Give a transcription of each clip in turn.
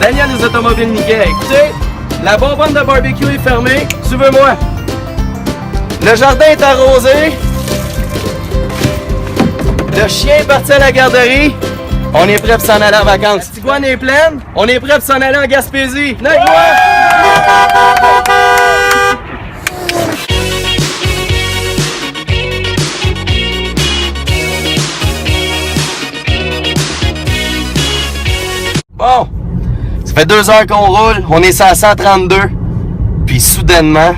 Daniel des Automobiles Niquet. Écoutez, la bonbonne de barbecue est fermée. Suivez-moi. Le jardin est arrosé. Le chien est parti à la garderie. On est prêt pour s'en aller en vacances. La Tiguan est pleine. On est prêt pour s'en aller en Gaspésie. Venez-moi! Bon, ça fait 2 heures qu'on roule, on est à 132, puis soudainement,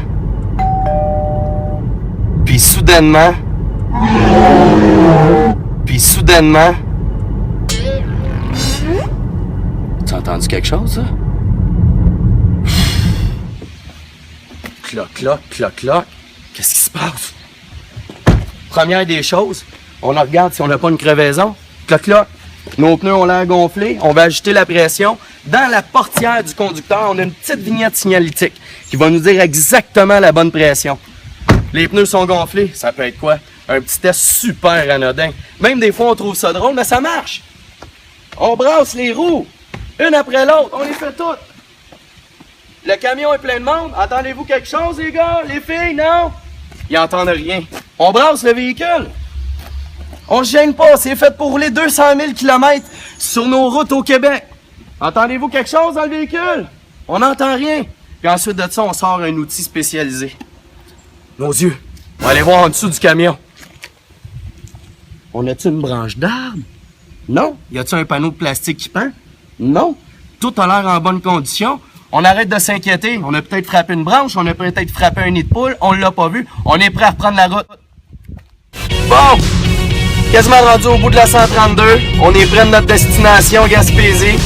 tu as entendu quelque chose, ça? Cloc, cloc, cloc, cloc. Qu'est-ce qui se passe? Première des choses, on regarde si on n'a pas une crevaison. Cloc, cloc. Nos pneus ont l'air gonflés, on va ajouter la pression. Dans la portière du conducteur, on a une petite vignette signalétique qui va nous dire exactement la bonne pression. Les pneus sont gonflés, ça peut être quoi? Un petit test super anodin. Même des fois, on trouve ça drôle, mais ça marche. On brasse les roues, une après l'autre, on les fait toutes. Le camion est plein de monde. Entendez-vous quelque chose, les gars? Les filles, non? Ils n'entendent rien. On brasse le véhicule. On se gêne pas, c'est fait pour rouler 200 000 km sur nos routes au Québec. Entendez-vous quelque chose dans le véhicule? On n'entend rien. Puis ensuite de ça, on sort un outil spécialisé. Nos yeux. On va aller voir en dessous du camion. On a-tu une branche d'arbre? Non. Y a-tu un panneau de plastique qui pend? Non. Tout a l'air en bonne condition. On arrête de s'inquiéter. On a peut-être frappé une branche, on a peut-être frappé un nid de poule, on l'a pas vu. On est prêt à reprendre la route. Bon! Quasiment rendu au bout de la 132. On est près de notre destination, Gaspésie.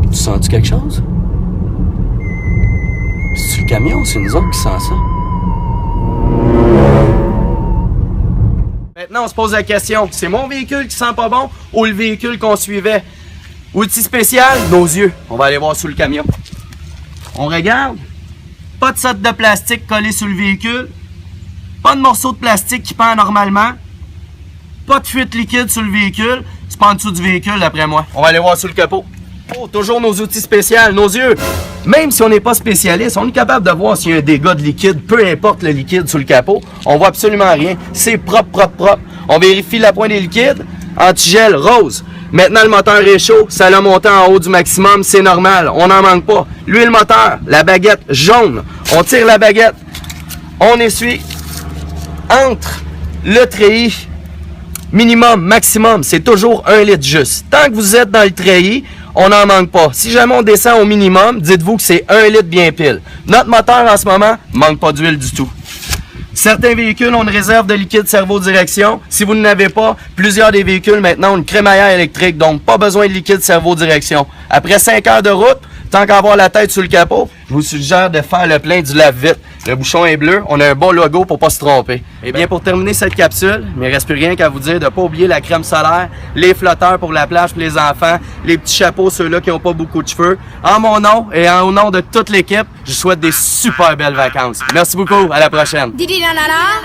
Tu sens-tu quelque chose? C'est-tu le camion ou c'est nous autres qui sent ça? Maintenant, on se pose la question. C'est mon véhicule qui sent pas bon ou le véhicule qu'on suivait? Outil spécial, nos yeux. On va aller voir sous le camion. On regarde. Pas de set de plastique collé sur le véhicule. Pas de morceau de plastique qui pend normalement. Pas de fuite liquide sur le véhicule. C'est pas en dessous du véhicule, d'après moi. On va aller voir sous le capot. Oh, toujours nos outils spéciaux, nos yeux. Même si on n'est pas spécialiste, on est capable de voir s'il y a un dégât de liquide, peu importe le liquide sur le capot. On voit absolument rien. C'est propre, propre, propre. On vérifie la pointe des liquides. Antigel rose. Maintenant, le moteur est chaud, ça l'a monté en haut du maximum, c'est normal, on n'en manque pas. L'huile moteur, la baguette jaune, on tire la baguette, on essuie entre le treillis, minimum, maximum, c'est toujours 1 litre juste. Tant que vous êtes dans le treillis, on n'en manque pas. Si jamais on descend au minimum, dites-vous que c'est 1 litre bien pile. Notre moteur en ce moment, manque pas d'huile du tout. Certains véhicules ont une réserve de liquide cerveau-direction. Si vous n'en avez pas, plusieurs des véhicules maintenant ont une crémaillère électrique, donc pas besoin de liquide cerveau-direction. Après 5 heures de route, tant qu'à avoir la tête sur le capot, je vous suggère de faire le plein du lave-vite. Le bouchon est bleu, on a un bon logo pour pas se tromper. Et bien pour terminer cette capsule, il ne reste plus rien qu'à vous dire de ne pas oublier la crème solaire, les flotteurs pour la plage pour les enfants, les petits chapeaux, ceux-là qui n'ont pas beaucoup de cheveux. En mon nom et au nom de toute l'équipe, je vous souhaite des super belles vacances. Merci beaucoup, à la prochaine. Didi nanana.